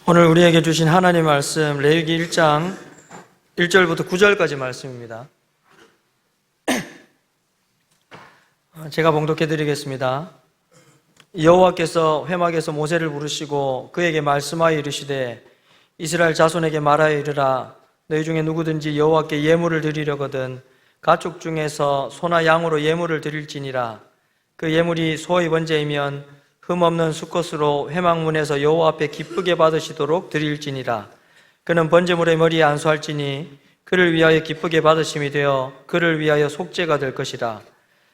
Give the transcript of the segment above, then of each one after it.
오늘 우리에게 주신 하나님 말씀 레위기 1장 1절부터 9절까지 말씀입니다. 제가 봉독해 드리겠습니다. 여호와께서 회막에서 모세를 부르시고 그에게 말씀하여 이르시되 이스라엘 자손에게 말하여 이르라. 너희 중에 누구든지 여호와께 예물을 드리려거든 가축 중에서 소나 양으로 예물을 드릴지니라. 그 예물이 소의 번제이면 흠없는 수컷으로 회막문에서 여호와 앞에 기쁘게 받으시도록 드릴지니라. 그는 번제물의 머리에 안수할지니 그를 위하여 기쁘게 받으심이 되어 그를 위하여 속죄가 될 것이라.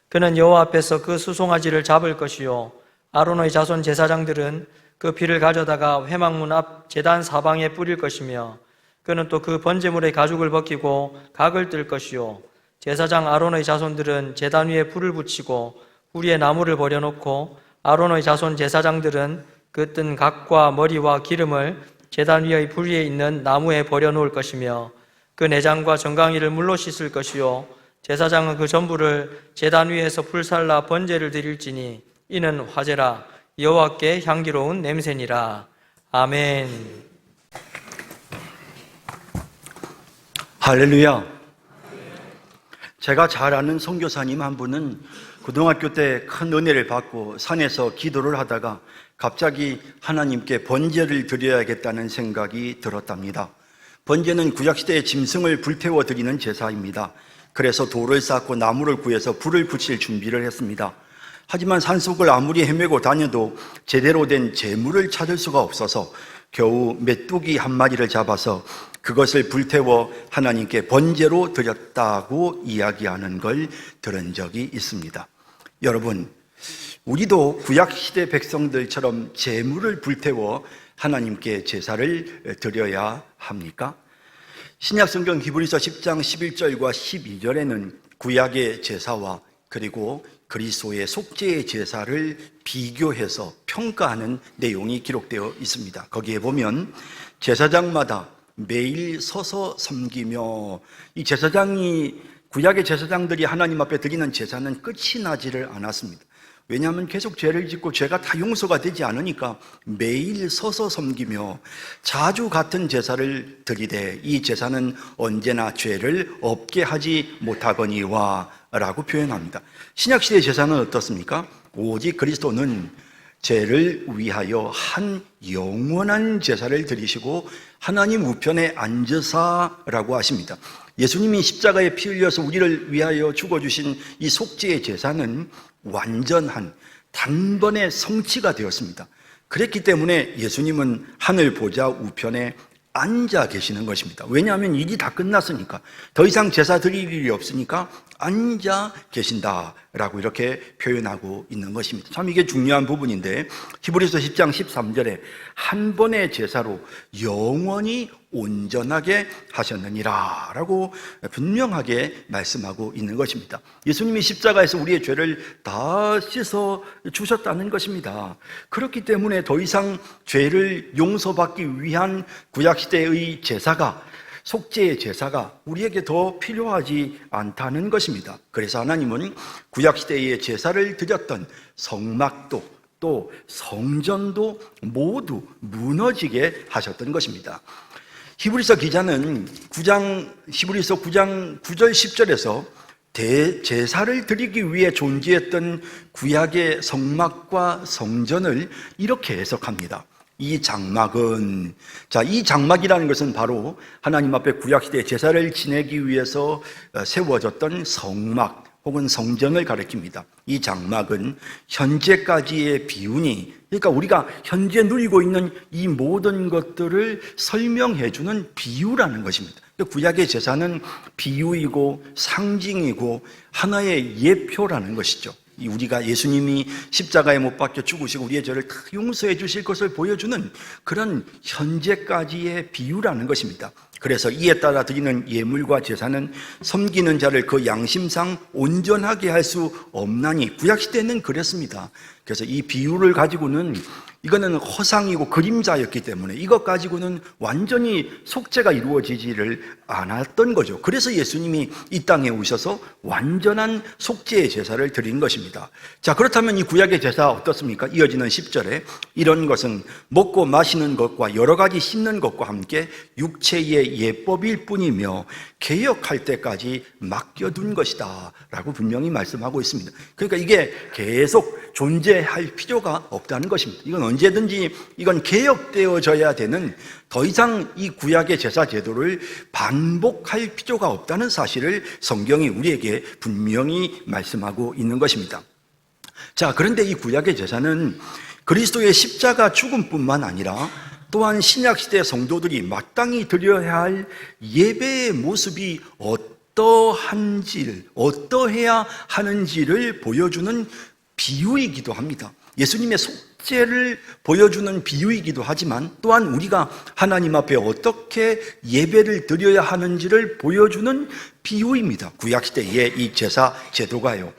그는 여호와 앞에서 그 수송아지를 잡을 것이요 아론의 자손 제사장들은 그 피를 가져다가 회막문 앞 제단 사방에 뿌릴 것이며 그는 또 그 번제물의 가죽을 벗기고 각을 뜰 것이요 제사장 아론의 자손들은 제단 위에 불을 붙이고 불 위에 나무를 버려놓고 아론의 자손 제사장들은 그 뜬 각과 머리와 기름을 제단 위의 불 위에 있는 나무에 버려놓을 것이며 그 내장과 정강이를 물로 씻을 것이요 제사장은 그 전부를 제단 위에서 불살라 번제를 드릴지니 이는 화제라. 여호와께 향기로운 냄새니라. 아멘. 할렐루야. 제가 잘 아는 선교사님 한 분은 고등학교 때 큰 은혜를 받고 산에서 기도를 하다가 갑자기 하나님께 번제를 드려야겠다는 생각이 들었답니다. 번제는 구약시대의 짐승을 불태워 드리는 제사입니다. 그래서 돌을 쌓고 나무를 구해서 불을 붙일 준비를 했습니다. 하지만 산속을 아무리 헤매고 다녀도 제대로 된 제물을 찾을 수가 없어서 겨우 메뚜기 한 마리를 잡아서 그것을 불태워 하나님께 번제로 드렸다고 이야기하는 걸 들은 적이 있습니다. 여러분, 우리도 구약시대 백성들처럼 제물을 불태워 하나님께 제사를 드려야 합니까? 신약성경 히브리서 10장 11절과 12절에는 구약의 제사와 그리고 그리스도의 속죄의 제사를 비교해서 평가하는 내용이 기록되어 있습니다. 거기에 보면 제사장마다 매일 서서 섬기며, 이 구약의 제사장들이 하나님 앞에 드리는 제사는 끝이 나지를 않았습니다. 왜냐하면 계속 죄를 짓고 죄가 다 용서가 되지 않으니까 매일 서서 섬기며 자주 같은 제사를 드리되 이 제사는 언제나 죄를 없게 하지 못하거니와 라고 표현합니다. 신약시대의 제사는 어떻습니까? 오직 그리스도는 죄를 위하여 한 영원한 제사를 드리시고 하나님 우편에 앉으사라고 하십니다. 예수님이 십자가에 피 흘려서 우리를 위하여 죽어주신 이 속죄의 제사는 완전한 단번에 성취가 되었습니다. 그랬기 때문에 예수님은 하늘 보좌 우편에 앉아 계시는 것입니다. 왜냐하면 일이 다 끝났으니까, 더 이상 제사 드릴 일이 없으니까 앉아 계신다라고 이렇게 표현하고 있는 것입니다. 참 이게 중요한 부분인데, 히브리서 10장 13절에 한 번의 제사로 영원히 온전하게 하셨느니라 라고 분명하게 말씀하고 있는 것입니다. 예수님이 십자가에서 우리의 죄를 다 씻어 주셨다는 것입니다. 그렇기 때문에 더 이상 죄를 용서받기 위한 구약시대의 제사가, 속죄의 제사가 우리에게 더 필요하지 않다는 것입니다. 그래서 하나님은 구약시대의 제사를 드렸던 성막도 또 성전도 모두 무너지게 하셨던 것입니다. 히브리서 기자는 히브리서 9장 9절 10절에서 대제사를 드리기 위해 존재했던 구약의 성막과 성전을 이렇게 해석합니다. 이 장막이라는 것은 바로 하나님 앞에 구약시대의 제사를 지내기 위해서 세워졌던 성막 혹은 성전을 가리킵니다. 이 장막은 현재까지의 비운이, 그러니까 우리가 현재 누리고 있는 이 모든 것들을 설명해주는 비유라는 것입니다. 구약의 제사는 비유이고 상징이고 하나의 예표라는 것이죠. 우리가 예수님이 십자가에 못 박혀 죽으시고 우리의 죄를 다 용서해 주실 것을 보여주는 그런 현재까지의 비유라는 것입니다. 그래서 이에 따라 드리는 예물과 제사는 섬기는 자를 그 양심상 온전하게 할 수 없나니, 구약시대는 그랬습니다. 그래서 이 비유를 가지고는 이거는 허상이고 그림자였기 때문에 이것 가지고는 완전히 속죄가 이루어지지를 않았던 거죠. 그래서 예수님이 이 땅에 오셔서 완전한 속죄의 제사를 드린 것입니다. 자, 그렇다면 이 구약의 제사 어떻습니까? 이어지는 10절에 이런 것은 먹고 마시는 것과 여러 가지 씹는 것과 함께 육체의 예법일 뿐이며 개혁할 때까지 맡겨둔 것이다 라고 분명히 말씀하고 있습니다. 그러니까 이게 계속 존재할 필요가 없다는 것입니다. 이건 언제든지 이건 개혁되어져야 되는, 더 이상 이 구약의 제사 제도를 반복할 필요가 없다는 사실을 성경이 우리에게 분명히 말씀하고 있는 것입니다. 자, 그런데 이 구약의 제사는 그리스도의 십자가 죽음뿐만 아니라 또한 신약시대 성도들이 마땅히 드려야 할 예배의 모습이 어떠해야 하는지를 보여주는 비유이기도 합니다. 예수님의 속죄를 보여주는 비유이기도 하지만 또한 우리가 하나님 앞에 어떻게 예배를 드려야 하는지를 보여주는 비유입니다. 구약시대의 이 제사 제도가요.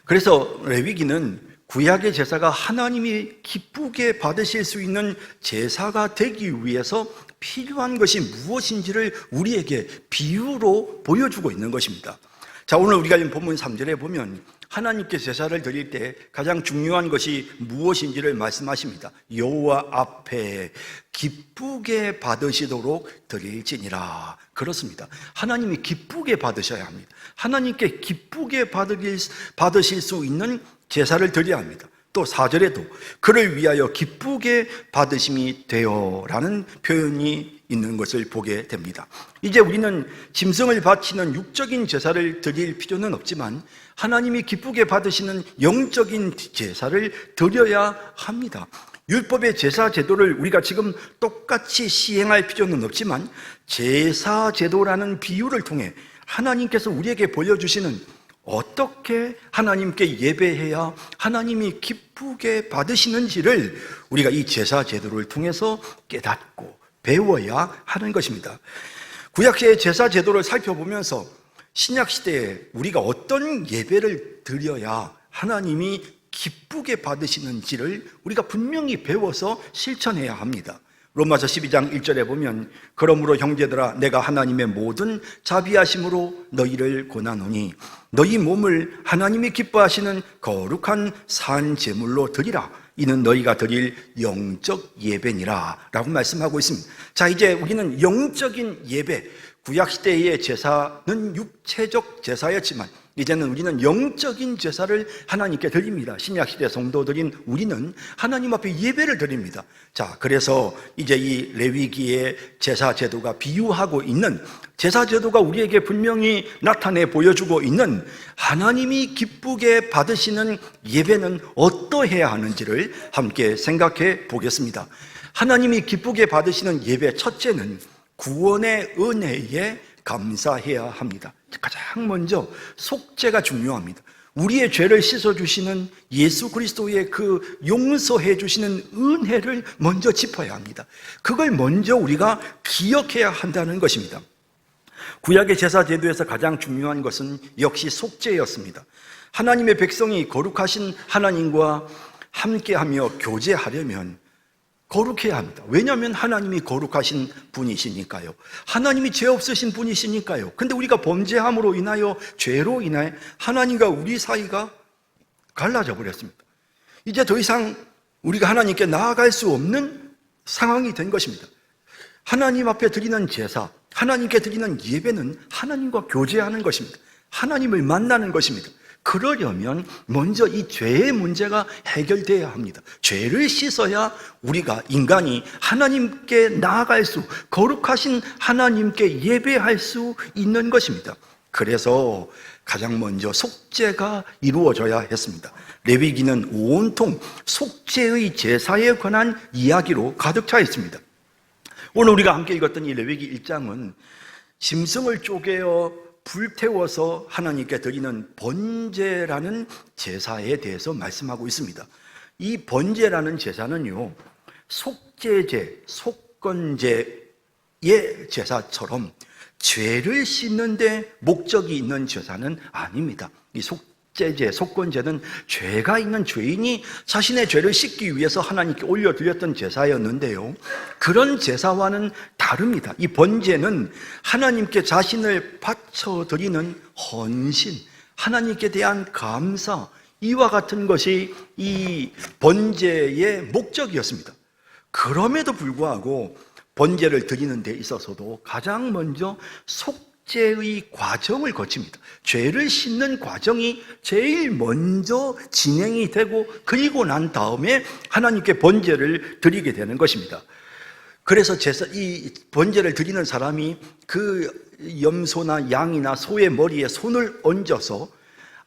그래서 레위기는 구약의 제사가 하나님이 기쁘게 받으실 수 있는 제사가 되기 위해서 필요한 것이 무엇인지를 우리에게 비유로 보여주고 있는 것입니다. 자, 오늘 우리가 읽은 본문 3절에 보면 하나님께 제사를 드릴 때 가장 중요한 것이 무엇인지를 말씀하십니다. 여호와 앞에 기쁘게 받으시도록 드릴지니라. 그렇습니다. 하나님이 기쁘게 받으셔야 합니다. 하나님께 기쁘게 받으실 수 있는 제사를 드려야 합니다. 또 4절에도 그를 위하여 기쁘게 받으심이 되어라는 표현이 있는 것을 보게 됩니다. 이제 우리는 짐승을 바치는 육적인 제사를 드릴 필요는 없지만 하나님이 기쁘게 받으시는 영적인 제사를 드려야 합니다. 율법의 제사 제도를 우리가 지금 똑같이 시행할 필요는 없지만 제사 제도라는 비유를 통해 하나님께서 우리에게 보여주시는 어떻게 하나님께 예배해야 하나님이 기쁘게 받으시는지를 우리가 이 제사 제도를 통해서 깨닫고 배워야 하는 것입니다. 구약시대의 제사 제도를 살펴보면서 신약시대에 우리가 어떤 예배를 드려야 하나님이 기쁘게 받으시는지를 우리가 분명히 배워서 실천해야 합니다. 로마서 12장 1절에 보면 그러므로 형제들아 내가 하나님의 모든 자비하심으로 너희를 권하노니 너희 몸을 하나님이 기뻐하시는 거룩한 산 제물로 드리라. 이는 너희가 드릴 영적 예배니라 라고 말씀하고 있습니다. 자, 이제 우리는 영적인 예배, 구약시대의 제사는 육체적 제사였지만 이제는 우리는 영적인 제사를 하나님께 드립니다. 신약시대 성도들인 우리는 하나님 앞에 예배를 드립니다. 자, 그래서 이제 이 레위기의 제사 제도가 비유하고 있는 제사 제도가 우리에게 분명히 나타내 보여주고 있는 하나님이 기쁘게 받으시는 예배는 어떠해야 하는지를 함께 생각해 보겠습니다. 하나님이 기쁘게 받으시는 예배 첫째는 구원의 은혜에 감사해야 합니다. 가장 먼저 속죄가 중요합니다. 우리의 죄를 씻어주시는 예수 그리스도의 그 용서해 주시는 은혜를 먼저 짚어야 합니다. 그걸 먼저 우리가 기억해야 한다는 것입니다. 구약의 제사 제도에서 가장 중요한 것은 역시 속죄였습니다. 하나님의 백성이 거룩하신 하나님과 함께하며 교제하려면 거룩해야 합니다. 왜냐하면 하나님이 거룩하신 분이시니까요. 하나님이 죄 없으신 분이시니까요. 근데 우리가 범죄함으로 인하여 죄로 인해 하나님과 우리 사이가 갈라져 버렸습니다. 이제 더 이상 우리가 하나님께 나아갈 수 없는 상황이 된 것입니다. 하나님 앞에 드리는 제사, 하나님께 드리는 예배는 하나님과 교제하는 것입니다. 하나님을 만나는 것입니다. 그러려면 먼저 이 죄의 문제가 해결돼야 합니다. 죄를 씻어야 우리가 인간이 하나님께 나아갈 수, 거룩하신 하나님께 예배할 수 있는 것입니다. 그래서 가장 먼저 속죄가 이루어져야 했습니다. 레위기는 온통 속죄의 제사에 관한 이야기로 가득 차 있습니다. 오늘 우리가 함께 읽었던 이 레위기 1장은 짐승을 쪼개어 불태워서 하나님께 드리는 번제라는 제사에 대해서 말씀하고 있습니다. 이 번제라는 제사는요, 속죄제, 속건제, 제사처럼 죄를 씻는데 목적이 있는 제사는 아닙니다. 이 속죄제, 속건제는 죄가 있는 죄인이 자신의 죄를 씻기 위해서 하나님께 올려드렸던 제사였는데요, 그런 제사와는 다릅니다. 이 번제는 하나님께 자신을 바쳐드리는 헌신, 하나님께 대한 감사, 이와 같은 것이 이 번제의 목적이었습니다. 그럼에도 불구하고 번제를 드리는 데 있어서도 가장 먼저 속죄의 과정을 거칩니다. 죄를 씻는 과정이 제일 먼저 진행이 되고, 그리고 난 다음에 하나님께 번제를 드리게 되는 것입니다. 그래서 이 번제를 드리는 사람이 그 염소나 양이나 소의 머리에 손을 얹어서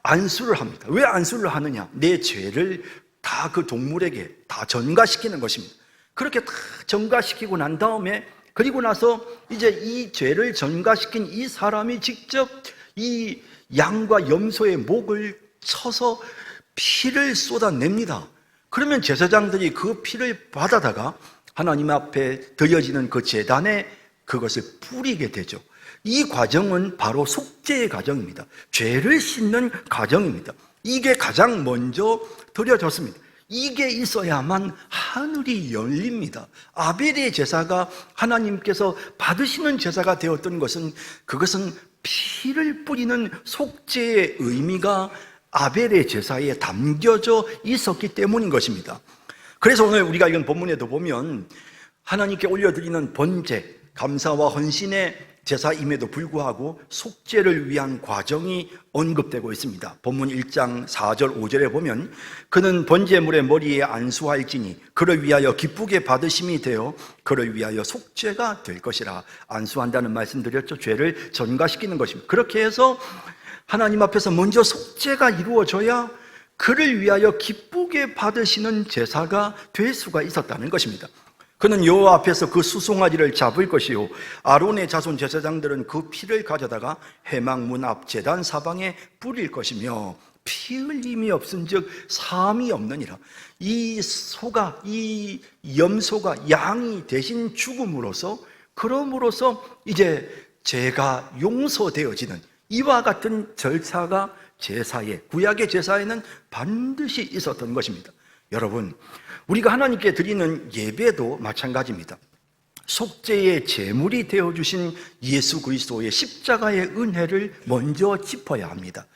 안수를 합니다. 왜 안수를 하느냐? 내 죄를 다 그 동물에게 다 전가시키는 것입니다. 그렇게 다 전가시키고 난 다음에, 그리고 나서 이제 이 죄를 전가시킨 이 사람이 직접 이 양과 염소의 목을 쳐서 피를 쏟아냅니다. 그러면 제사장들이 그 피를 받아다가 하나님 앞에 드려지는 그 제단에 그것을 뿌리게 되죠. 이 과정은 바로 속죄의 과정입니다. 죄를 씻는 과정입니다. 이게 가장 먼저 드려졌습니다. 이게 있어야만 하늘이 열립니다. 아벨의 제사가 하나님께서 받으시는 제사가 되었던 것은, 그것은 피를 뿌리는 속죄의 의미가 아벨의 제사에 담겨져 있었기 때문인 것입니다. 그래서 오늘 우리가 읽은 본문에도 보면 하나님께 올려드리는 번제, 감사와 헌신의 제사임에도 불구하고 속죄를 위한 과정이 언급되고 있습니다. 본문 1장 4절 5절에 보면 그는 번제물의 머리에 안수할지니 그를 위하여 기쁘게 받으심이 되어 그를 위하여 속죄가 될 것이라. 안수한다는 말씀 드렸죠. 죄를 전가시키는 것입니다. 그렇게 해서 하나님 앞에서 먼저 속죄가 이루어져야 그를 위하여 기쁘게 받으시는 제사가 될 수가 있었다는 것입니다. 그는 여호와 앞에서 그 수송아지를 잡을 것이요, 아론의 자손 제사장들은 그 피를 가져다가 회막문 앞 제단 사방에 뿌릴 것이며 피 흘림이 없은즉 사함이 없느니라. 이 소가, 이 염소가, 양이 대신 죽음으로써, 그럼으로써 이제 죄가 용서되어지는 이와 같은 절차가 제사에, 구약의 제사에는 반드시 있었던 것입니다. 여러분, 우리가 하나님께 드리는 예배도 마찬가지입니다. 속죄의 제물이 되어주신 예수 그리스도의 십자가의 은혜를 먼저 짚어야 합니다.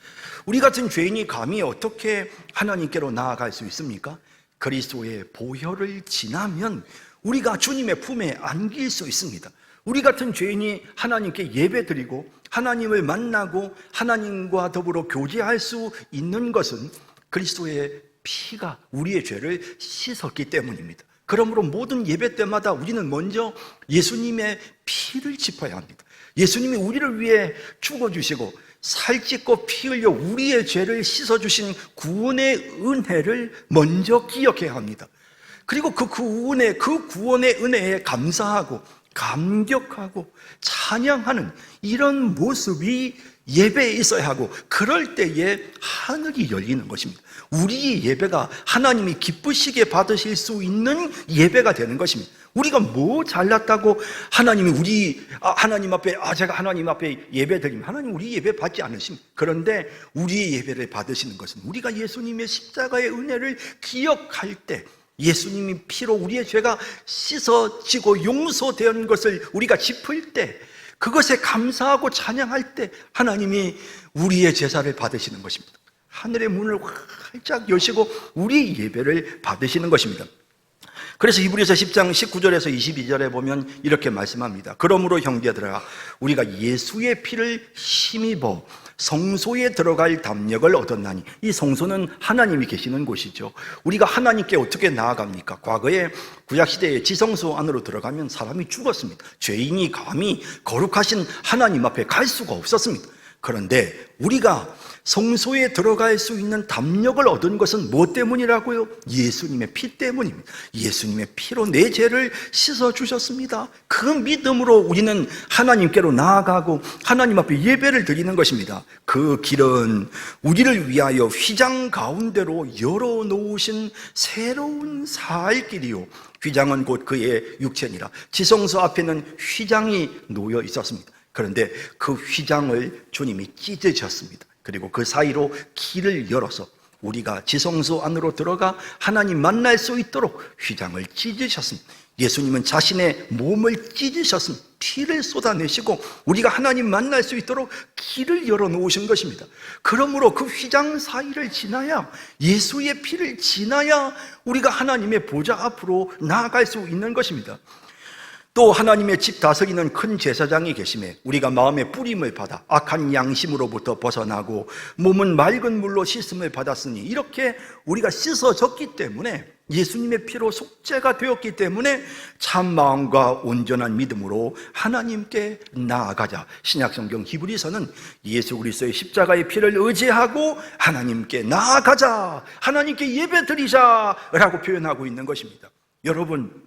우리 같은 죄인이 감히 어떻게 하나님께로 나아갈 수 있습니까? 그리스도의 보혈을 지나면 우리가 주님의 품에 안길 수 있습니다. 우리 같은 죄인이 하나님께 예배드리고 하나님을 만나고 하나님과 더불어 교제할 수 있는 것은 그리스도의 피가 우리의 죄를 씻었기 때문입니다. 그러므로 모든 예배 때마다 우리는 먼저 예수님의 피를 짚어야 합니다. 예수님이 우리를 위해 죽어주시고 살찢고 피 흘려 우리의 죄를 씻어주신 구원의 은혜를 먼저 기억해야 합니다. 그리고 그 구원의 은혜에 감사하고 감격하고 찬양하는 이런 모습이 예배에 있어야 하고, 그럴 때에 하늘이 열리는 것입니다. 우리의 예배가 하나님이 기쁘시게 받으실 수 있는 예배가 되는 것입니다. 우리가 뭐 잘났다고 하나님 앞에 제가 하나님 앞에 예배 드리면 하나님 우리 예배 받지 않으십니다. 그런데 우리의 예배를 받으시는 것은 우리가 예수님의 십자가의 은혜를 기억할 때, 예수님이 피로 우리의 죄가 씻어지고 용서된 것을 우리가 짚을 때, 그것에 감사하고 찬양할 때 하나님이 우리의 제사를 받으시는 것입니다. 하늘의 문을 활짝 여시고 우리 예배를 받으시는 것입니다. 그래서 히브리서 10장 19절에서 22절에 보면 이렇게 말씀합니다. 그러므로 형제들아, 우리가 예수의 피를 힘입어 성소에 들어갈 담력을 얻었나니. 이 성소는 하나님이 계시는 곳이죠. 우리가 하나님께 어떻게 나아갑니까? 과거에 구약시대에 지성소 안으로 들어가면 사람이 죽었습니다. 죄인이 감히 거룩하신 하나님 앞에 갈 수가 없었습니다. 그런데 우리가 성소에 들어갈 수 있는 담력을 얻은 것은 무엇 때문이라고요? 예수님의 피 때문입니다. 예수님의 피로 내 죄를 씻어주셨습니다. 그 믿음으로 우리는 하나님께로 나아가고 하나님 앞에 예배를 드리는 것입니다. 그 길은 우리를 위하여 휘장 가운데로 열어놓으신 새로운 살 길이요, 휘장은 곧 그의 육체니라. 지성소 앞에는 휘장이 놓여 있었습니다. 그런데 그 휘장을 주님이 찢으셨습니다. 그리고 그 사이로 길을 열어서 우리가 지성소 안으로 들어가 하나님 만날 수 있도록 휘장을 찢으셨습니다. 예수님은 자신의 몸을 찢으셨습니다. 피를 쏟아내시고 우리가 하나님 만날 수 있도록 길을 열어놓으신 것입니다. 그러므로 그 휘장 사이를 지나야, 예수의 피를 지나야 우리가 하나님의 보좌 앞으로 나아갈 수 있는 것입니다. 또 하나님의 집 다스리는 큰 제사장이 계심에 우리가 마음의 뿌림을 받아 악한 양심으로부터 벗어나고 몸은 맑은 물로 씻음을 받았으니, 이렇게 우리가 씻어졌기 때문에, 예수님의 피로 속죄가 되었기 때문에 참 마음과 온전한 믿음으로 하나님께 나아가자. 신약성경 히브리서는 예수 그리스도의 십자가의 피를 의지하고 하나님께 나아가자, 하나님께 예배드리자라고 표현하고 있는 것입니다. 여러분,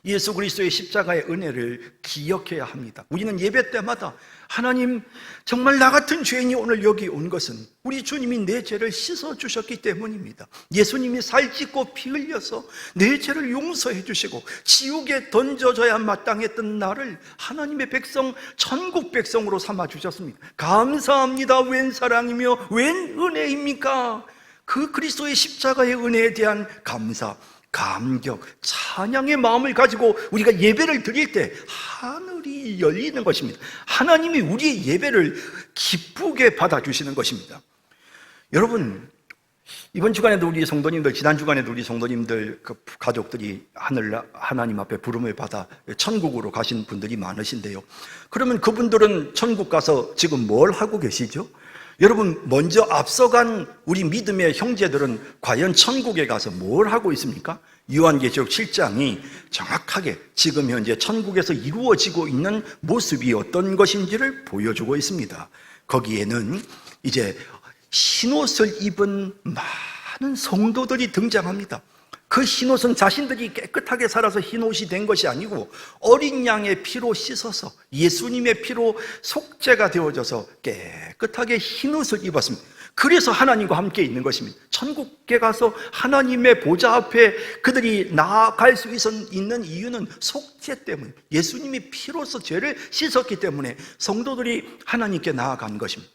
예수 그리스도의 십자가의 은혜를 기억해야 합니다. 우리는 예배 때마다 하나님, 정말 나 같은 죄인이 오늘 여기 온 것은 우리 주님이 내 죄를 씻어주셨기 때문입니다. 예수님이 살찢고 피 흘려서 내 죄를 용서해 주시고 지옥에 던져져야 마땅했던 나를 하나님의 백성, 천국 백성으로 삼아주셨습니다. 감사합니다. 웬 사랑이며 웬 은혜입니까? 그 그리스도의 십자가의 은혜에 대한 감사, 감격, 찬양의 마음을 가지고 우리가 예배를 드릴 때 하늘이 열리는 것입니다. 하나님이 우리의 예배를 기쁘게 받아주시는 것입니다. 여러분, 이번 주간에도 우리 성도님들, 지난 주간에도 우리 성도님들 그 가족들이 하나님 앞에 부름을 받아 천국으로 가신 분들이 많으신데요. 그러면 그분들은 천국 가서 지금 뭘 하고 계시죠? 여러분, 먼저 앞서간 우리 믿음의 형제들은 과연 천국에 가서 뭘 하고 있습니까? 요한계시록 7장이 정확하게 지금 현재 천국에서 이루어지고 있는 모습이 어떤 것인지를 보여주고 있습니다. 거기에는 이제 흰옷을 입은 많은 성도들이 등장합니다. 그 흰옷은 자신들이 깨끗하게 살아서 흰옷이 된 것이 아니고 어린 양의 피로 씻어서 예수님의 피로 속죄가 되어져서 깨끗하게 흰옷을 입었습니다. 그래서 하나님과 함께 있는 것입니다. 천국에 가서 하나님의 보좌 앞에 그들이 나아갈 수 있는 이유는 속죄 때문에, 예수님이 피로서 죄를 씻었기 때문에 성도들이 하나님께 나아간 것입니다.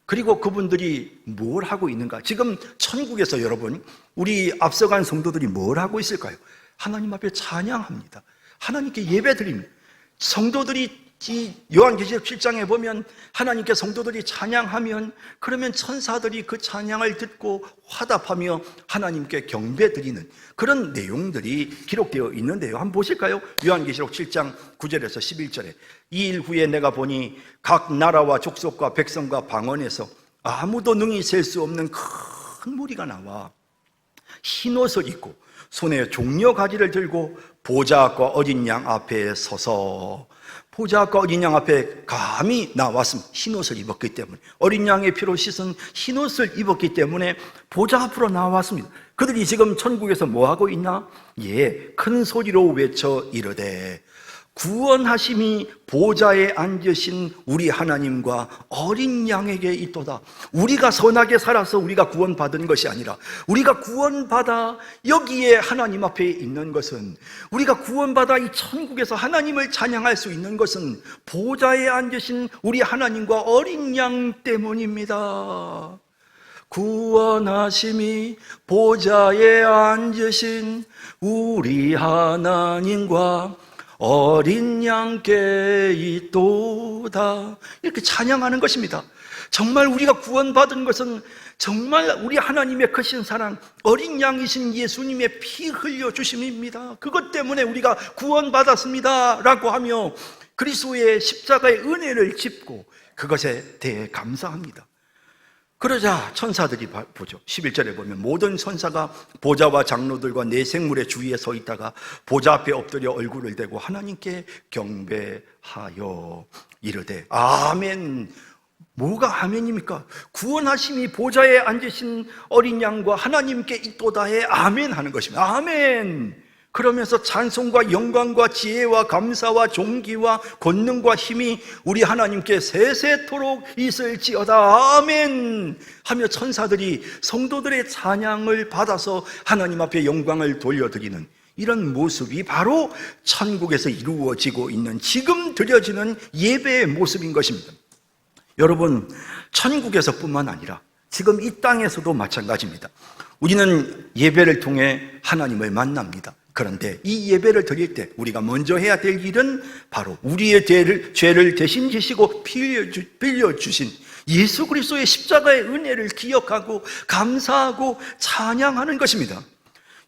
그리고 그분들이 뭘 하고 있는가? 지금 천국에서 여러분, 우리 앞서간 성도들이 뭘 하고 있을까요? 하나님 앞에 찬양합니다. 하나님께 예배드립니다. 성도들이 요한계시록 7장에 보면 하나님께 성도들이 찬양하면, 그러면 천사들이 그 찬양을 듣고 화답하며 하나님께 경배드리는 그런 내용들이 기록되어 있는데요. 한번 보실까요? 요한계시록 7장 9절에서 11절에 이 일 후에 내가 보니 각 나라와 족속과 백성과 방언에서 아무도 능히 셀 수 없는 큰 무리가 나와 흰옷을 입고 손에 종려 가지를 들고 보좌과 어린 양 앞에 서서, 보좌과 어린 양 앞에 감히 나왔습니다. 흰옷을 입었기 때문에, 어린 양의 피로 씻은 흰옷을 입었기 때문에 보좌 앞으로 나왔습니다. 그들이 지금 천국에서 뭐하고 있나? 큰 소리로 외쳐 이르되 구원하심이 보좌에 앉으신 우리 하나님과 어린 양에게 있도다. 우리가 선하게 살아서 우리가 구원받은 것이 아니라, 우리가 구원받아 여기에 하나님 앞에 있는 것은, 우리가 구원받아 이 천국에서 하나님을 찬양할 수 있는 것은 보좌에 앉으신 우리 하나님과 어린 양 때문입니다. 구원하심이 보좌에 앉으신 우리 하나님과 어린 양께 있도다. 이렇게 찬양하는 것입니다. 정말 우리가 구원받은 것은 정말 우리 하나님의 크신 사랑, 어린 양이신 예수님의 피 흘려주심입니다. 그것 때문에 우리가 구원받았습니다 라고 하며 그리스도의 십자가의 은혜를 짚고 그것에 대해 감사합니다. 그러자 천사들이 보죠. 11절에 보면 모든 천사가 보좌와 장로들과 네 생물의 주위에 서 있다가 보좌 앞에 엎드려 얼굴을 대고 하나님께 경배하여 이르되 아멘. 뭐가 아멘입니까? 구원하심이 보좌에 앉으신 어린 양과 하나님께 있도다에 아멘 하는 것입니다. 아멘. 그러면서 찬송과 영광과 지혜와 감사와 존귀와 권능과 힘이 우리 하나님께 세세토록 있을지어다 아멘 하며 천사들이 성도들의 찬양을 받아서 하나님 앞에 영광을 돌려드리는 이런 모습이 바로 천국에서 이루어지고 있는, 지금 드려지는 예배의 모습인 것입니다. 여러분, 천국에서뿐만 아니라 지금 이 땅에서도 마찬가지입니다. 우리는 예배를 통해 하나님을 만납니다. 그런데 이 예배를 드릴 때 우리가 먼저 해야 될 일은 바로 우리의 죄를 대신 지시고 빌려주신 예수 그리스도의 십자가의 은혜를 기억하고 감사하고 찬양하는 것입니다.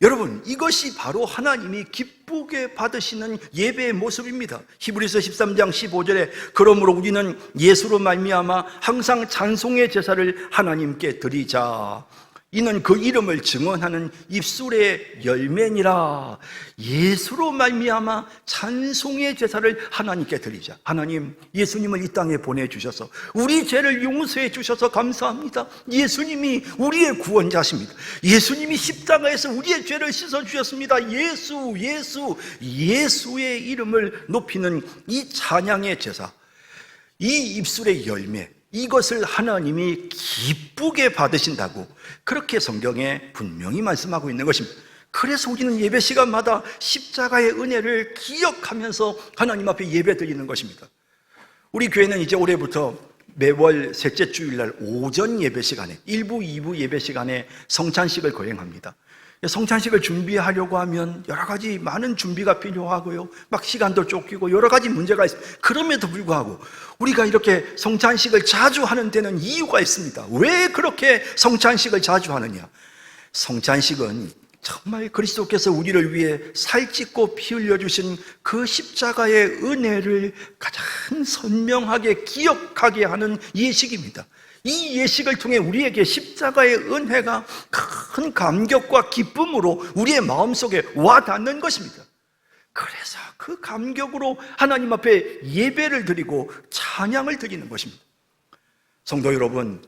여러분, 이것이 바로 하나님이 기쁘게 받으시는 예배의 모습입니다. 히브리서 13장 15절에 그러므로 우리는 예수로 말미암아 항상 찬송의 제사를 하나님께 드리자. 이는 그 이름을 증언하는 입술의 열매니라. 예수로 말미암아 찬송의 제사를 하나님께 드리자. 하나님, 예수님을 이 땅에 보내주셔서 우리 죄를 용서해 주셔서 감사합니다. 예수님이 우리의 구원자십니다. 예수님이 십자가에서 우리의 죄를 씻어주셨습니다. 예수의 이름을 높이는 이 찬양의 제사, 이 입술의 열매, 이것을 하나님이 기쁘게 받으신다고 그렇게 성경에 분명히 말씀하고 있는 것입니다. 그래서 우리는 예배 시간마다 십자가의 은혜를 기억하면서 하나님 앞에 예배 드리는 것입니다. 우리 교회는 이제 올해부터 매월 셋째 주일날 오전 예배 시간에 1부, 2부 예배 시간에 성찬식을 거행합니다. 성찬식을 준비하려고 하면 여러 가지 많은 준비가 필요하고요, 막 시간도 쫓기고 여러 가지 문제가 있습니다. 그럼에도 불구하고 우리가 이렇게 성찬식을 자주 하는 데는 이유가 있습니다. 왜 그렇게 성찬식을 자주 하느냐? 성찬식은 정말 그리스도께서 우리를 위해 살찢고 피 흘려주신 그 십자가의 은혜를 가장 선명하게 기억하게 하는 예식입니다. 이 예식을 통해 우리에게 십자가의 은혜가 큰 감격과 기쁨으로 우리의 마음속에 와닿는 것입니다. 그래서 그 감격으로 하나님 앞에 예배를 드리고 찬양을 드리는 것입니다. 성도 여러분,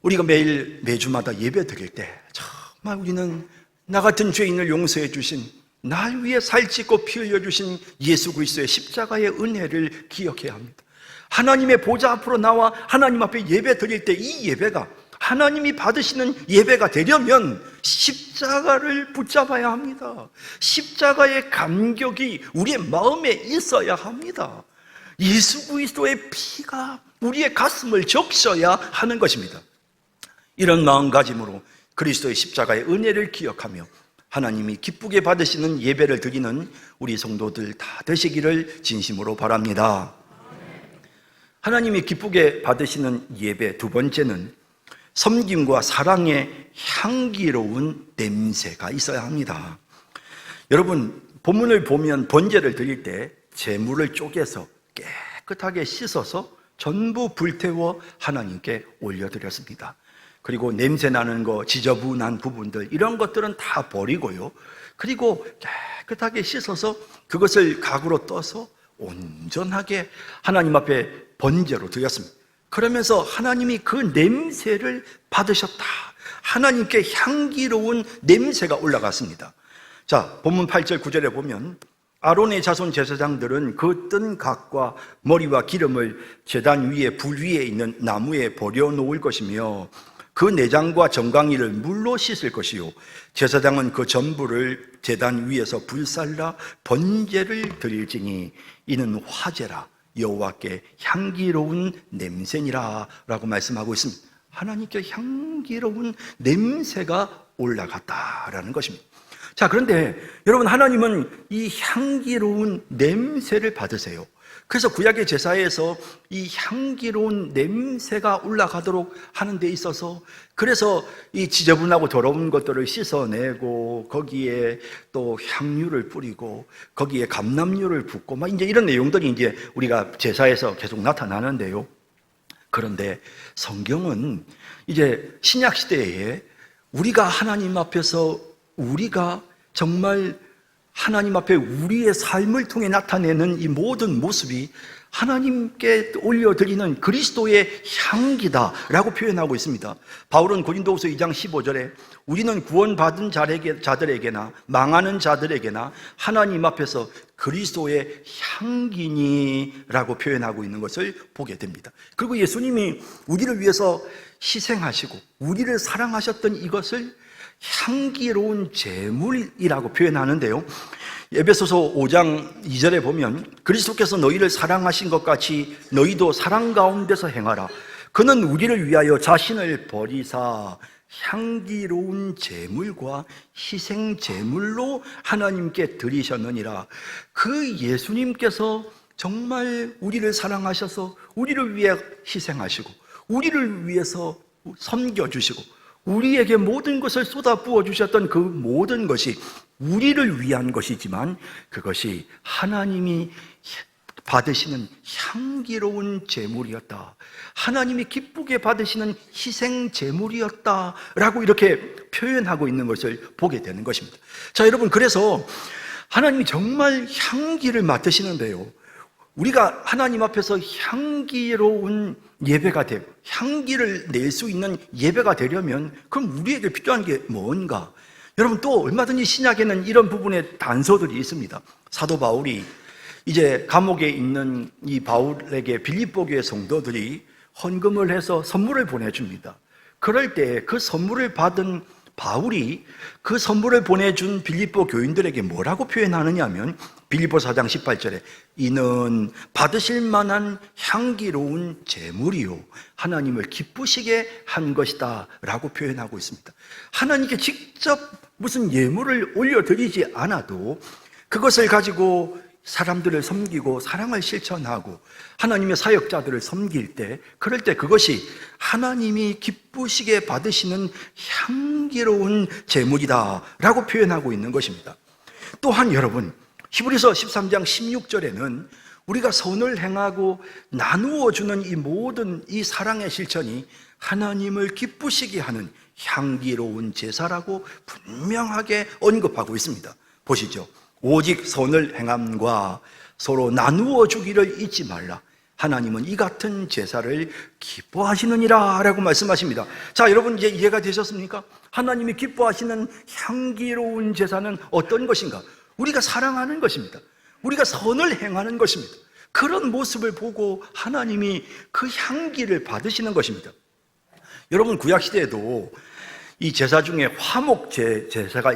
우리가 매주마다 예배 드릴 때 정말 우리는 나 같은 죄인을 용서해 주신, 날 위해 살찢고 피 흘려 주신 예수 그리스도의 십자가의 은혜를 기억해야 합니다. 하나님의 보좌 앞으로 나와 하나님 앞에 예배 드릴 때 이 예배가 하나님이 받으시는 예배가 되려면 십자가를 붙잡아야 합니다. 십자가의 감격이 우리의 마음에 있어야 합니다. 예수 그리스도의 피가 우리의 가슴을 적셔야 하는 것입니다. 이런 마음가짐으로 그리스도의 십자가의 은혜를 기억하며 하나님이 기쁘게 받으시는 예배를 드리는 우리 성도들 다 되시기를 진심으로 바랍니다. 하나님이 기쁘게 받으시는 예배 두 번째는 섬김과 사랑의 향기로운 냄새가 있어야 합니다. 여러분, 본문을 보면 번제를 드릴 때 제물을 쪼개서 깨끗하게 씻어서 전부 불태워 하나님께 올려드렸습니다. 그리고 냄새 나는 거, 지저분한 부분들, 이런 것들은 다 버리고요, 그리고 깨끗하게 씻어서 그것을 각으로 떠서 온전하게 하나님 앞에 번제로 드렸습니다. 그러면서 하나님이 그 냄새를 받으셨다, 하나님께 향기로운 냄새가 올라갔습니다. 자, 본문 8절 9절에 보면 아론의 자손 제사장들은 그 뜬 각과 머리와 기름을 제단 위에 불 위에 있는 나무에 버려놓을 것이며 그 내장과 정강이를 물로 씻을 것이요 제사장은 그 전부를 제단 위에서 불살라 번제를 드릴지니 이는 화제라 여호와께 향기로운 냄새니라 라고 말씀하고 있습니다. 하나님께 향기로운 냄새가 올라갔다라는 것입니다. 자, 그런데 여러분, 하나님은 이 향기로운 냄새를 받으세요. 그래서 구약의 제사에서 이 향기로운 냄새가 올라가도록 하는 데 있어서, 그래서 이 지저분하고 더러운 것들을 씻어내고 거기에 또 향유를 뿌리고 거기에 감람유를 붓고 막 이제 이런 내용들이 이제 우리가 제사에서 계속 나타나는데요. 그런데 성경은 이제 신약 시대에 우리가 하나님 앞에서 우리가 정말 하나님 앞에 우리의 삶을 통해 나타내는 이 모든 모습이 하나님께 올려드리는 그리스도의 향기다라고 표현하고 있습니다. 바울은 고린도후서 2장 15절에 우리는 구원받은 자들에게나 망하는 자들에게나 하나님 앞에서 그리스도의 향기니라고 표현하고 있는 것을 보게 됩니다. 그리고 예수님이 우리를 위해서 희생하시고 우리를 사랑하셨던 이것을 향기로운 제물이라고 표현하는데요, 에베소서 5장 2절에 보면 그리스도께서 너희를 사랑하신 것 같이 너희도 사랑 가운데서 행하라. 그는 우리를 위하여 자신을 버리사 향기로운 제물과 희생 제물로 하나님께 드리셨느니라. 그 예수님께서 정말 우리를 사랑하셔서 우리를 위해 희생하시고 우리를 위해서 섬겨주시고 우리에게 모든 것을 쏟아부어 주셨던 그 모든 것이 우리를 위한 것이지만 그것이 하나님이 받으시는 향기로운 제물이었다, 하나님이 기쁘게 받으시는 희생 제물이었다라고 이렇게 표현하고 있는 것을 보게 되는 것입니다. 자, 여러분, 그래서 하나님이 정말 향기를 맡으시는데요, 우리가 하나님 앞에서 향기로운 예배가 되고 향기를 낼 수 있는 예배가 되려면 그럼 우리에게 필요한 게 뭔가? 여러분, 또 얼마든지 신약에는 이런 부분의 단서들이 있습니다. 사도 바울이 이제 감옥에 있는 이 바울에게 빌립보 교회 성도들이 헌금을 해서 선물을 보내줍니다. 그럴 때 그 선물을 받은 바울이 그 선물을 보내준 빌립보 교인들에게 뭐라고 표현하느냐 하면 빌립보 4장 18절에 이는 받으실 만한 향기로운 제물이요 하나님을 기쁘시게 한 것이다 라고 표현하고 있습니다. 하나님께 직접 무슨 예물을 올려드리지 않아도 그것을 가지고 사람들을 섬기고 사랑을 실천하고 하나님의 사역자들을 섬길 때, 그럴 때 그것이 하나님이 기쁘시게 받으시는 향기로운 제물이다 라고 표현하고 있는 것입니다. 또한 여러분, 히브리서 13장 16절에는 우리가 선을 행하고 나누어 주는 이 모든 이 사랑의 실천이 하나님을 기쁘시게 하는 향기로운 제사라고 분명하게 언급하고 있습니다. 보시죠. 오직 선을 행함과 서로 나누어 주기를 잊지 말라. 하나님은 이 같은 제사를 기뻐하시느니라 라고 말씀하십니다. 자, 여러분, 이제 이해가 되셨습니까? 하나님이 기뻐하시는 향기로운 제사는 어떤 것인가? 우리가 사랑하는 것입니다. 우리가 선을 행하는 것입니다. 그런 모습을 보고 하나님이 그 향기를 받으시는 것입니다. 여러분, 구약시대에도 이 제사 중에 화목제 제사가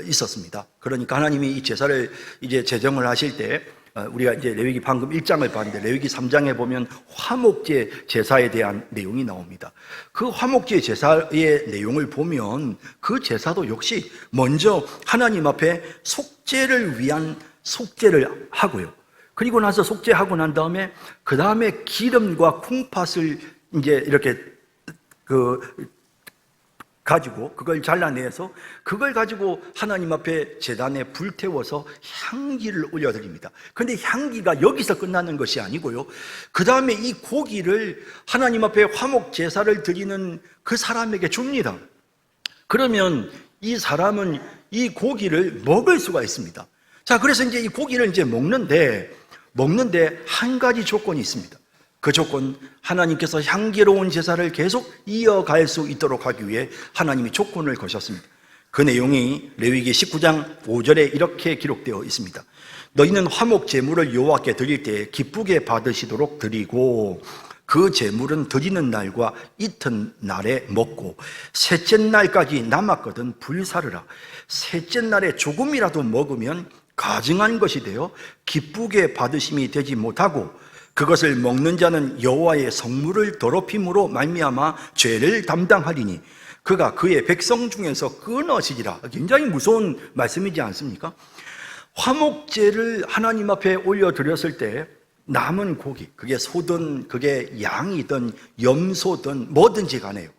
있었습니다. 그러니까 하나님이 이 제사를 이제 제정을 하실 때 우리가 이제 레위기 방금 1장을 봤는데 레위기 3장에 보면 화목제 제사에 대한 내용이 나옵니다. 그 화목제 제사의 내용을 보면 그 제사도 역시 먼저 하나님 앞에 속죄를 위한 속죄를 하고요. 그리고 나서 속죄하고 난 다음에 그 다음에 기름과 콩팥을 이제 이렇게 가지고 그걸 잘라내서 그걸 가지고 하나님 앞에 제단에 불태워서 향기를 올려드립니다. 그런데 향기가 여기서 끝나는 것이 아니고요, 그 다음에 이 고기를 하나님 앞에 화목 제사를 드리는 그 사람에게 줍니다. 그러면 이 사람은 이 고기를 먹을 수가 있습니다. 자, 그래서 이제 이 고기를 이제 먹는데 한 가지 조건이 있습니다. 그 조건, 하나님께서 향기로운 제사를 계속 이어갈 수 있도록 하기 위해 하나님이 조건을 거셨습니다. 그 내용이 레위기 19장 5절에 이렇게 기록되어 있습니다. 너희는 화목 제물을 여호와께 드릴 때 기쁘게 받으시도록 드리고 그 제물은 드리는 날과 이튿날에 먹고 셋째 날까지 남았거든 불사르라. 셋째 날에 조금이라도 먹으면 가증한 것이 되어 기쁘게 받으심이 되지 못하고 그것을 먹는 자는 여호와의 성물을 더럽힘으로 말미암아 죄를 담당하리니 그가 그의 백성 중에서 끊어지리라. 굉장히 무서운 말씀이지 않습니까? 화목제를 하나님 앞에 올려드렸을 때 남은 고기, 그게 소든 그게 양이든 염소든 뭐든지 간에요,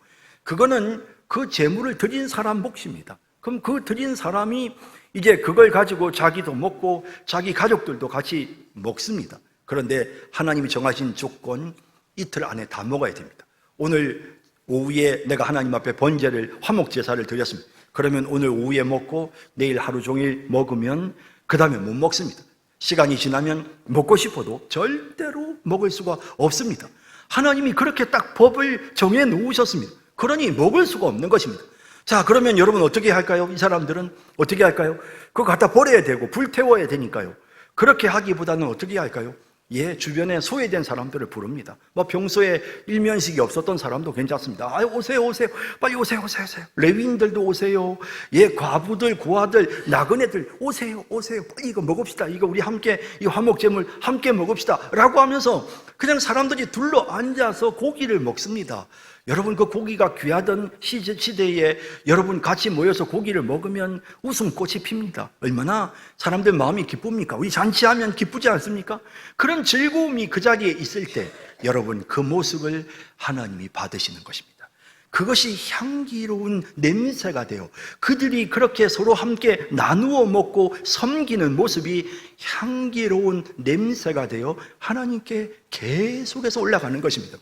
그거는 그 제물을 드린 사람 몫입니다. 그럼 그 드린 사람이 이제 그걸 가지고 자기도 먹고 자기 가족들도 같이 먹습니다. 그런데 하나님이 정하신 조건, 이틀 안에 다 먹어야 됩니다. 오늘 오후에 내가 하나님 앞에 번제를 화목제사를 드렸습니다. 그러면 오늘 오후에 먹고 내일 하루 종일 먹으면 그 다음에 못 먹습니다. 시간이 지나면 먹고 싶어도 절대로 먹을 수가 없습니다. 하나님이 그렇게 딱 법을 정해 놓으셨습니다. 그러니 먹을 수가 없는 것입니다. 자, 그러면 여러분 어떻게 할까요? 이 사람들은 어떻게 할까요? 그거 갖다 버려야 되고 불태워야 되니까요. 그렇게 하기보다는 어떻게 할까요? 예, 주변에 소외된 사람들을 부릅니다. 뭐 평소에 일면식이 없었던 사람도 괜찮습니다. 아유, 오세요, 오세요. 빨리 오세요, 오세요, 오세요. 레위인들도 오세요. 예, 과부들, 고아들, 나그네들 오세요, 오세요. 빨리 이거 먹읍시다. 이거 우리 함께, 이 화목제물 함께 먹읍시다. 라고 하면서 그냥 사람들이 둘러 앉아서 고기를 먹습니다. 여러분, 그 고기가 귀하던 시대에 여러분 같이 모여서 고기를 먹으면 웃음꽃이 핍니다. 얼마나 사람들 마음이 기쁩니까? 우리 잔치하면 기쁘지 않습니까? 그런 즐거움이 그 자리에 있을 때 여러분, 그 모습을 하나님이 받으시는 것입니다. 그것이 향기로운 냄새가 돼요. 그들이 그렇게 서로 함께 나누어 먹고 섬기는 모습이 향기로운 냄새가 되어 하나님께 계속해서 올라가는 것입니다.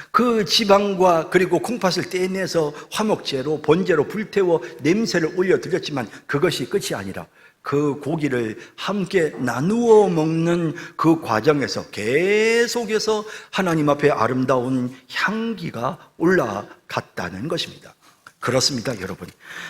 그 지방과 그리고 콩팥을 떼내서 화목제로 번제로 불태워 냄새를 올려드렸지만 그것이 끝이 아니라 그 고기를 함께 나누어 먹는 그 과정에서 계속해서 하나님 앞에 아름다운 향기가 올라갔다는 것입니다. 그렇습니다, 여러분.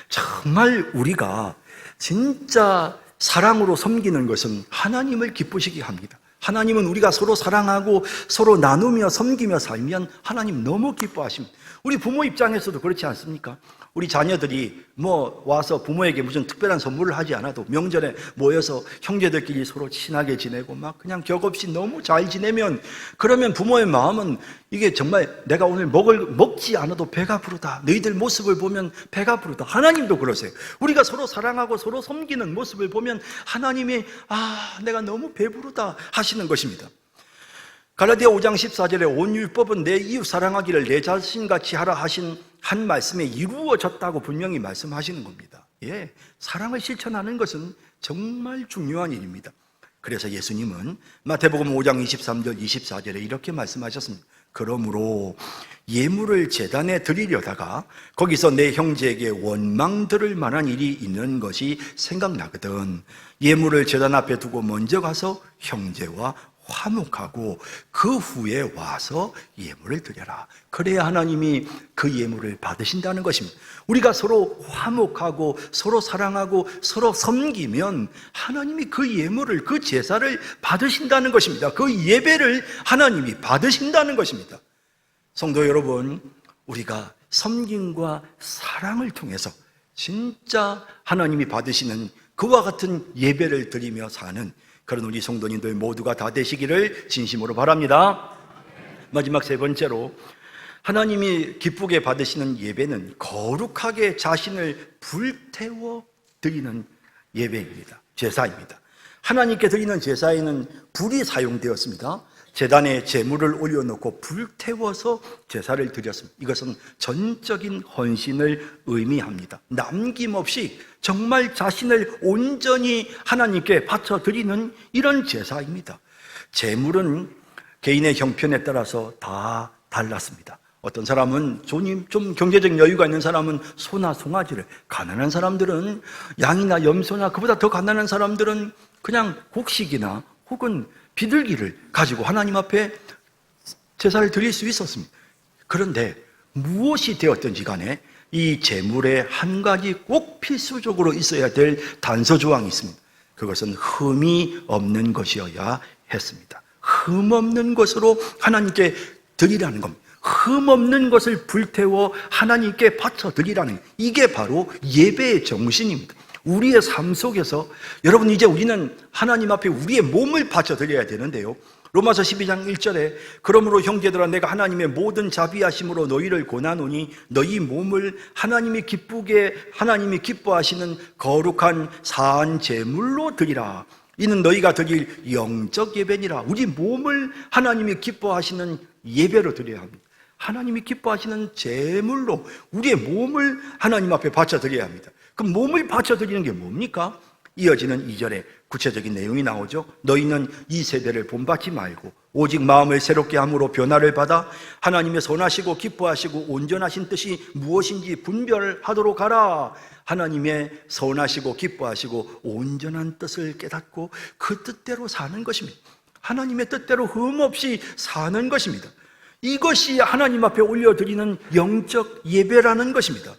정말 우리가 진짜 사랑으로 섬기는 것은 하나님을 기쁘시게 합니다. 하나님은 우리가 서로 사랑하고 서로 나누며 섬기며 살면 하나님 너무 기뻐하십니다. 우리 부모 입장에서도 그렇지 않습니까? 우리 자녀들이 뭐 와서 부모에게 무슨 특별한 선물을 하지 않아도 명절에 모여서 형제들끼리 서로 친하게 지내고 막 그냥 격없이 너무 잘 지내면, 그러면 부모의 마음은 이게 정말 내가 오늘 먹지 않아도 배가 부르다. 너희들 모습을 보면 배가 부르다. 하나님도 그러세요. 우리가 서로 사랑하고 서로 섬기는 모습을 보면 하나님이 내가 너무 배부르다 하시는 것입니다. 갈라디아 5장 14절에 온 율법은 내 이웃 사랑하기를 내 자신같이 하라 하신 한 말씀에 이루어졌다고 분명히 말씀하시는 겁니다. 예, 사랑을 실천하는 것은 정말 중요한 일입니다. 그래서 예수님은 마태복음 5장 23절 24절에 이렇게 말씀하셨습니다. 그러므로 예물을 제단에 드리려다가 거기서 내 형제에게 원망 들을 만한 일이 있는 것이 생각나거든 예물을 제단 앞에 두고 먼저 가서 형제와 화목하고 그 후에 와서 예물을 드려라. 그래야 하나님이 그 예물을 받으신다는 것입니다. 우리가 서로 화목하고 서로 사랑하고 서로 섬기면 하나님이 그 예물을, 그 제사를 받으신다는 것입니다. 그 예배를 하나님이 받으신다는 것입니다. 성도 여러분, 우리가 섬김과 사랑을 통해서 진짜 하나님이 받으시는 그와 같은 예배를 드리며 사는 그런 우리 성도님들 모두가 다 되시기를 진심으로 바랍니다. 마지막 세 번째로, 하나님이 기쁘게 받으시는 예배는 거룩하게 자신을 불태워 드리는 예배입니다. 제사입니다. 하나님께 드리는 제사에는 불이 사용되었습니다. 제단에 제물을 올려놓고 불태워서 제사를 드렸습니다. 이것은 전적인 헌신을 의미합니다. 남김없이 정말 자신을 온전히 하나님께 바쳐드리는 이런 제사입니다. 제물은 개인의 형편에 따라서 다 달랐습니다. 어떤 사람은 좀 경제적 여유가 있는 사람은 소나 송아지를, 가난한 사람들은 양이나 염소나 그보다 더 가난한 사람들은 그냥 곡식이나 혹은 비둘기를 가지고 하나님 앞에 제사를 드릴 수 있었습니다. 그런데 무엇이 되었든지 간에 이 제물에 한 가지 꼭 필수적으로 있어야 될 단서 조항이 있습니다. 그것은 흠이 없는 것이어야 했습니다. 흠 없는 것으로 하나님께 드리라는 겁니다. 흠 없는 것을 불태워 하나님께 바쳐 드리라는, 이게 바로 예배의 정신입니다. 우리의 삶 속에서 여러분, 이제 우리는 하나님 앞에 우리의 몸을 바쳐 드려야 되는데요, 로마서 12장 1절에 그러므로 형제들아 내가 하나님의 모든 자비하심으로 너희를 권하노니 너희 몸을 하나님이 기뻐하시는 거룩한 사한 제물로 드리라. 이는 너희가 드릴 영적 예배니라. 우리 몸을 하나님이 기뻐하시는 예배로 드려야 합니다. 하나님이 기뻐하시는 제물로 우리의 몸을 하나님 앞에 바쳐 드려야 합니다. 그럼 몸을 바쳐 드리는 게 뭡니까? 이어지는 2절에 구체적인 내용이 나오죠. 너희는 이 세대를 본받지 말고 오직 마음을 새롭게 함으로 변화를 받아 하나님의 선하시고 기뻐하시고 온전하신 뜻이 무엇인지 분별하도록 하라. 하나님의 선하시고 기뻐하시고 온전한 뜻을 깨닫고 그 뜻대로 사는 것입니다. 하나님의 뜻대로 흠없이 사는 것입니다. 이것이 하나님 앞에 올려드리는 영적 예배라는 것입니다.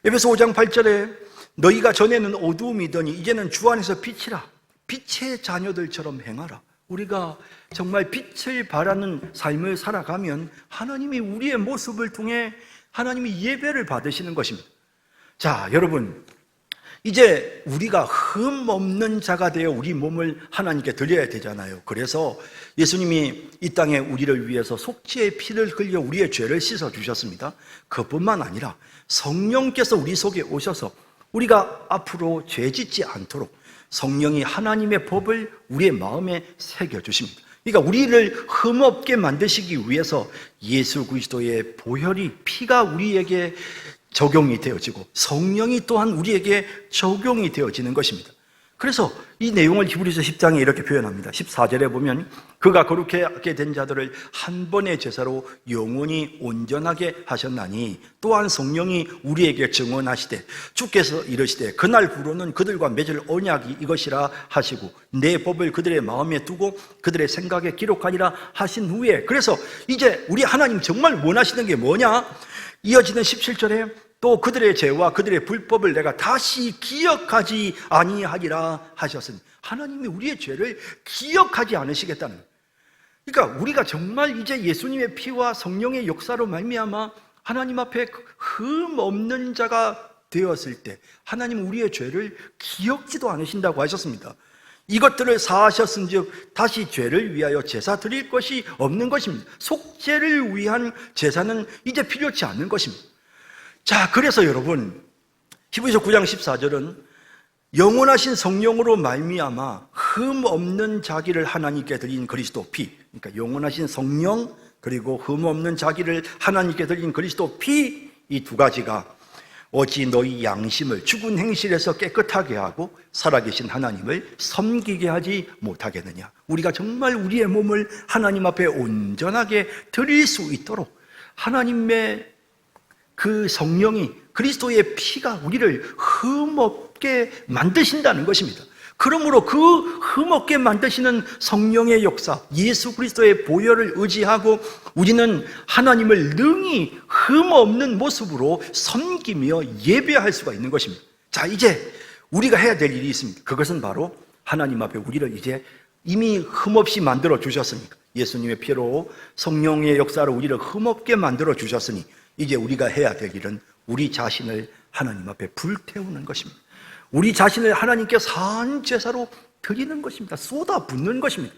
에베소 5장 8절에 너희가 전에는 어두움이더니 이제는 주 안에서 빛이라. 빛의 자녀들처럼 행하라. 우리가 정말 빛을 바라는 삶을 살아가면 하나님이 우리의 모습을 통해 하나님이 예배를 받으시는 것입니다. 자, 여러분, 이제 우리가 흠 없는 자가 되어 우리 몸을 하나님께 드려야 되잖아요. 그래서 예수님이 이 땅에 우리를 위해서 속죄의 피를 흘려 우리의 죄를 씻어 주셨습니다. 그뿐만 아니라 성령께서 우리 속에 오셔서 우리가 앞으로 죄 짓지 않도록 성령이 하나님의 법을 우리의 마음에 새겨주십니다. 그러니까 우리를 흠없게 만드시기 위해서 예수 그리스도의 보혈이, 피가 우리에게 적용이 되어지고 성령이 또한 우리에게 적용이 되어지는 것입니다. 그래서 이 내용을 히브리서 10장에 이렇게 표현합니다. 14절에 보면 그가 거룩하게 하게 된 자들을 한 번의 제사로 영원히 온전하게 하셨나니 또한 성령이 우리에게 증언하시되 주께서 이르시되 그날 후로는 그들과 맺을 언약이 이것이라 하시고 내 법을 그들의 마음에 두고 그들의 생각에 기록하니라 하신 후에, 그래서 이제 우리 하나님 정말 원하시는 게 뭐냐? 이어지는 17절에 또 그들의 죄와 그들의 불법을 내가 다시 기억하지 아니하리라 하셨으니 하나님이 우리의 죄를 기억하지 않으시겠다는 거예요. 그러니까 우리가 정말 이제 예수님의 피와 성령의 역사로 말미암아 하나님 앞에 흠 없는 자가 되었을 때 하나님은 우리의 죄를 기억지도 않으신다고 하셨습니다. 이것들을 사하셨은즉 다시 죄를 위하여 제사 드릴 것이 없는 것입니다. 속죄를 위한 제사는 이제 필요치 않는 것입니다. 자, 그래서 여러분, 히브리서 9장 14절은 영원하신 성령으로 말미암아 흠 없는 자기를 하나님께 드린 그리스도 피, 그러니까 영원하신 성령 그리고 흠 없는 자기를 하나님께 드린 그리스도 피, 이 두 가지가 어찌 너희 양심을 죽은 행실에서 깨끗하게 하고 살아계신 하나님을 섬기게 하지 못하겠느냐. 우리가 정말 우리의 몸을 하나님 앞에 온전하게 드릴 수 있도록 하나님의 그 성령이, 그리스도의 피가 우리를 흠없게 만드신다는 것입니다. 그러므로 그 흠없게 만드시는 성령의 역사, 예수 그리스도의 보혈을 의지하고 우리는 하나님을 능히 흠없는 모습으로 섬기며 예배할 수가 있는 것입니다. 자, 이제 우리가 해야 될 일이 있습니다. 그것은 바로 하나님 앞에 우리를 이제 이미 흠없이 만들어 주셨으니까, 예수님의 피로 성령의 역사로 우리를 흠없게 만들어 주셨으니 이제 우리가 해야 될 일은 우리 자신을 하나님 앞에 불태우는 것입니다. 우리 자신을 하나님께 산 제사로 드리는 것입니다. 쏟아붓는 것입니다.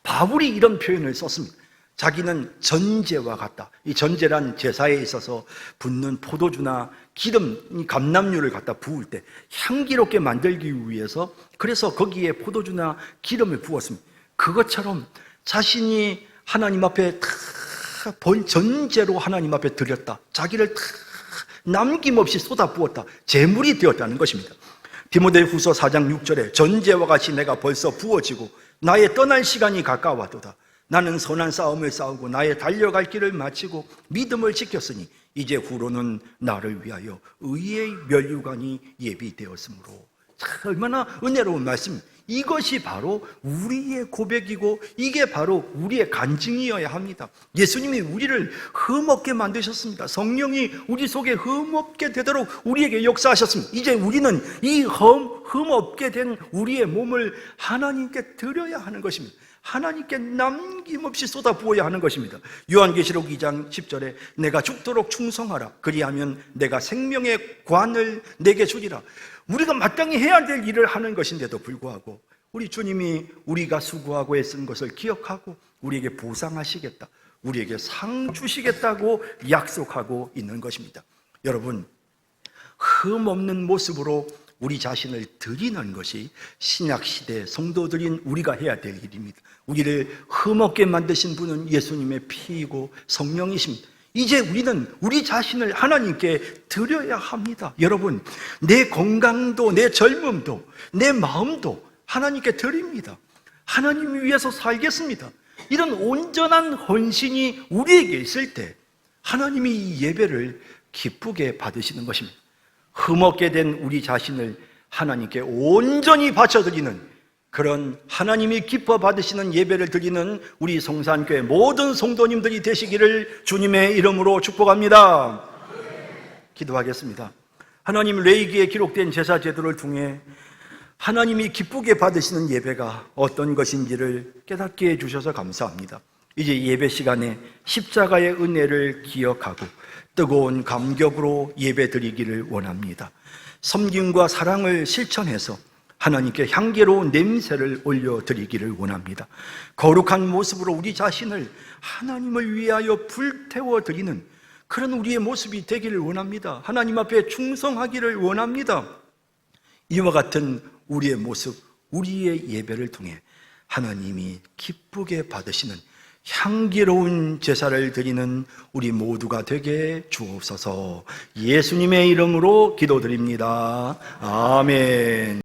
바울이 이런 표현을 썼습니다. 자기는 전제와 같다. 이 전제란 제사에 있어서 붓는 포도주나 기름, 감람유를 갖다 부을 때 향기롭게 만들기 위해서, 그래서 거기에 포도주나 기름을 부었습니다. 그것처럼 자신이 하나님 앞에 전제로 하나님 앞에 드렸다. 자기를 남김없이 쏟아부었다. 제물이 되었다는 것입니다. 디모데후서 4장 6절에 전제와 같이 내가 벌써 부어지고 나의 떠날 시간이 가까워도다. 나는 선한 싸움을 싸우고 나의 달려갈 길을 마치고 믿음을 지켰으니 이제 후로는 나를 위하여 의의 면류관이 예비되었으므로. 얼마나 은혜로운 말씀입니다. 이것이 바로 우리의 고백이고 이게 바로 우리의 간증이어야 합니다. 예수님이 우리를 흠없게 만드셨습니다. 성령이 우리 속에 흠없게 되도록 우리에게 역사하셨습니다. 이제 우리는 이 흠없게 된 우리의 몸을 하나님께 드려야 하는 것입니다. 하나님께 남김없이 쏟아부어야 하는 것입니다. 요한계시록 2장 10절에 내가 죽도록 충성하라. 그리하면 내가 생명의 관을 내게 주리라. 우리가 마땅히 해야 될 일을 하는 것인데도 불구하고 우리 주님이 우리가 수고하고 애쓴 것을 기억하고 우리에게 보상하시겠다, 우리에게 상 주시겠다고 약속하고 있는 것입니다. 여러분, 흠없는 모습으로 우리 자신을 드리는 것이 신약시대 성도들인 우리가 해야 될 일입니다. 우리를 흠없게 만드신 분은 예수님의 피이고 성령이십니다. 이제 우리는 우리 자신을 하나님께 드려야 합니다. 여러분, 내 건강도 내 젊음도 내 마음도 하나님께 드립니다. 하나님 위해서 살겠습니다. 이런 온전한 헌신이 우리에게 있을 때 하나님이 이 예배를 기쁘게 받으시는 것입니다. 흠없게 된 우리 자신을 하나님께 온전히 바쳐드리는 그런 하나님이 기뻐 받으시는 예배를 드리는 우리 성산교회 모든 성도님들이 되시기를 주님의 이름으로 축복합니다. 기도하겠습니다. 하나님, 레위기에 기록된 제사 제도를 통해 하나님이 기쁘게 받으시는 예배가 어떤 것인지를 깨닫게 해주셔서 감사합니다. 이제 예배 시간에 십자가의 은혜를 기억하고 뜨거운 감격으로 예배 드리기를 원합니다. 섬김과 사랑을 실천해서 하나님께 향기로운 냄새를 올려드리기를 원합니다. 거룩한 모습으로 우리 자신을 하나님을 위하여 불태워드리는 그런 우리의 모습이 되기를 원합니다. 하나님 앞에 충성하기를 원합니다. 이와 같은 우리의 모습, 우리의 예배를 통해 하나님이 기쁘게 받으시는 향기로운 제사를 드리는 우리 모두가 되게 주옵소서. 예수님의 이름으로 기도드립니다. 아멘.